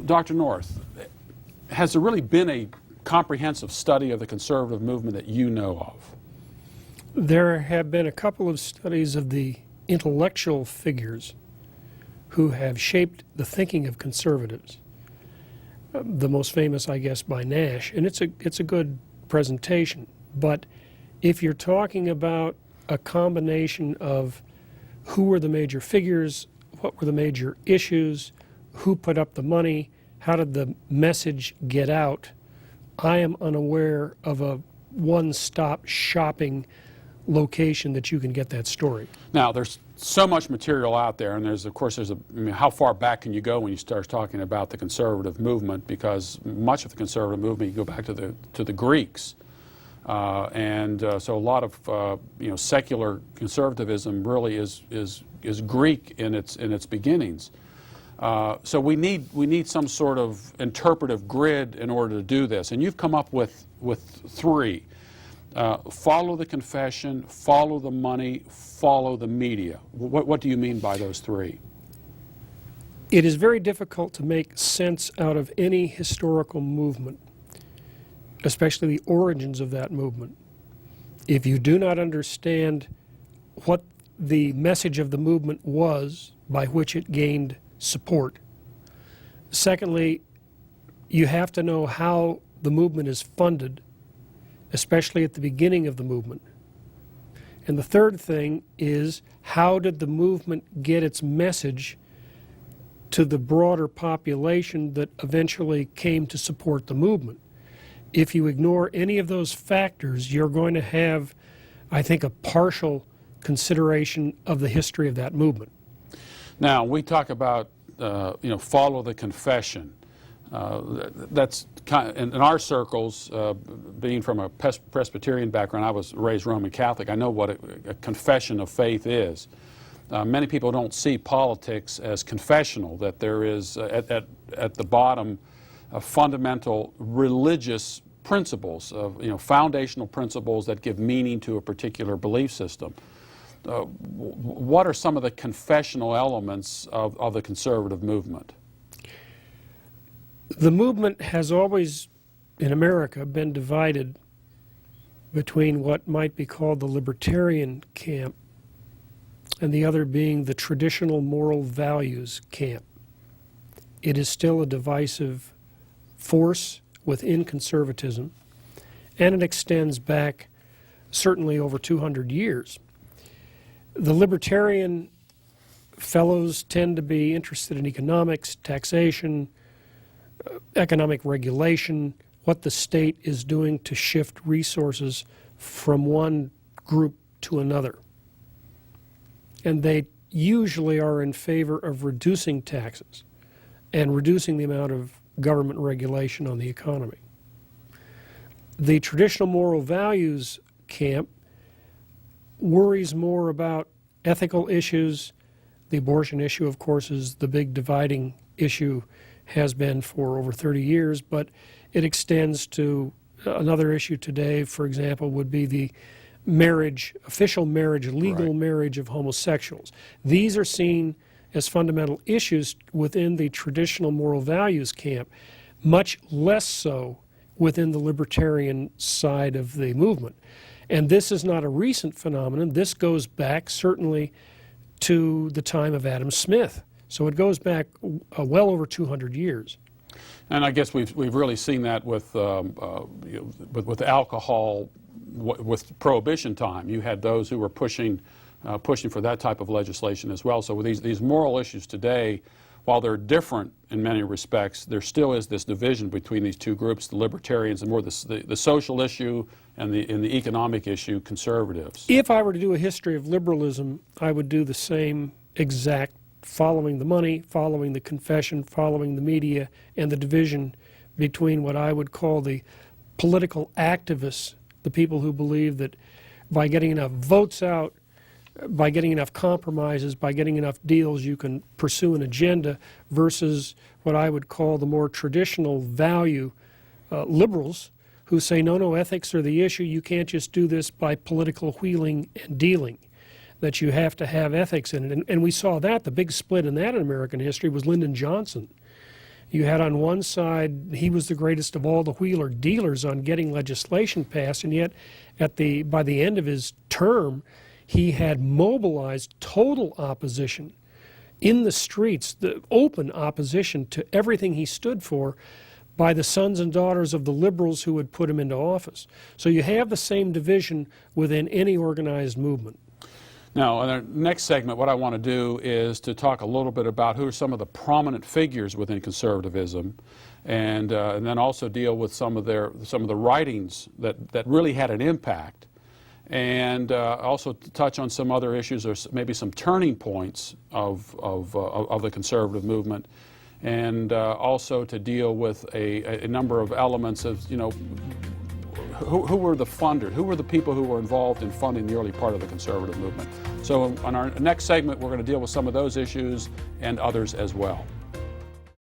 Dr. North, has there really been a comprehensive study of the conservative movement that you know of? There have been a couple of studies of the intellectual figures who have shaped the thinking of conservatives. The most famous, I guess, by Nash, and it's a good presentation. But if you're talking about a combination of who were the major figures, what were the major issues, who put up the money, how did the message get out, I am unaware of a one-stop shopping location that you can get that story. Now, there's so much material out there, and of course, I mean, how far back can you go when you start talking about the conservative movement? Because much of the conservative movement, you go back to the Greeks, so a lot of secular conservatism really is Greek in its beginnings. So we need some sort of interpretive grid in order to do this, and you've come up with three. Follow the confession, follow the money, follow the media. What do you mean by those three? It is very difficult to make sense out of any historical movement, especially the origins of that movement, if you do not understand what the message of the movement was by which it gained support. Secondly, you have to know how the movement is funded, especially at the beginning of the movement. And the third thing is, how did the movement get its message to the broader population that eventually came to support the movement? If you ignore any of those factors, you're going to have, I think, a partial consideration of the history of that movement. Now, we talk about, follow the confession. That's kind of, in our circles, being from a Presbyterian background, I was raised Roman Catholic, I know what a confession of faith is. Many people don't see politics as confessional, that there is at the bottom fundamental religious principles, foundational principles that give meaning to a particular belief system. What are some of the confessional elements of the conservative movement? The movement has always, in America, been divided between what might be called the libertarian camp and the other being the traditional moral values camp. It is still a divisive force within conservatism, and it extends back certainly over 200 years. The libertarian fellows tend to be interested in economics, taxation, economic regulation, what the state is doing to shift resources from one group to another. And they usually are in favor of reducing taxes and reducing the amount of government regulation on the economy. The traditional moral values camp worries more about ethical issues. The abortion issue, of course, is the big dividing issue, has been for over 30 years, but it extends to another issue today, for example, would be the marriage, official marriage, legal marriage of homosexuals. These are seen as fundamental issues within the traditional moral values camp, much less so within the libertarian side of the movement. And this is not a recent phenomenon. This goes back certainly to the time of Adam Smith. So it goes back well over 200 years. And I guess we've really seen that with alcohol, with Prohibition time. You had those who were pushing for that type of legislation as well. So with these moral issues today, while they're different in many respects, there still is this division between these two groups, the libertarians and more the social issue and the economic issue, conservatives. If I were to do a history of liberalism, I would do the same exact, following the money, following the confession, following the media, and the division between what I would call the political activists, the people who believe that by getting enough votes out, by getting enough compromises, by getting enough deals, you can pursue an agenda, versus what I would call the more traditional value liberals who say, no, ethics are the issue. You can't just do this by political wheeling and dealing, that you have to have ethics in it. And we saw that. The big split in that in American history was Lyndon Johnson. You had on one side, he was the greatest of all the wheeler dealers on getting legislation passed, and yet by the end of his term, he had mobilized total opposition in the streets, the open opposition to everything he stood for by the sons and daughters of the liberals who had put him into office. So you have the same division within any organized movement. Now, in our next segment, what I want to do is to talk a little bit about who are some of the prominent figures within conservatism, and then also deal with some of the writings that really had an impact, and also to touch on some other issues or maybe some turning points of the conservative movement, and also to deal with a number of elements of, you know, who were the funders, who were the people who were involved in funding the early part of the conservative movement. So on our next segment, we're going to deal with some of those issues and others as well.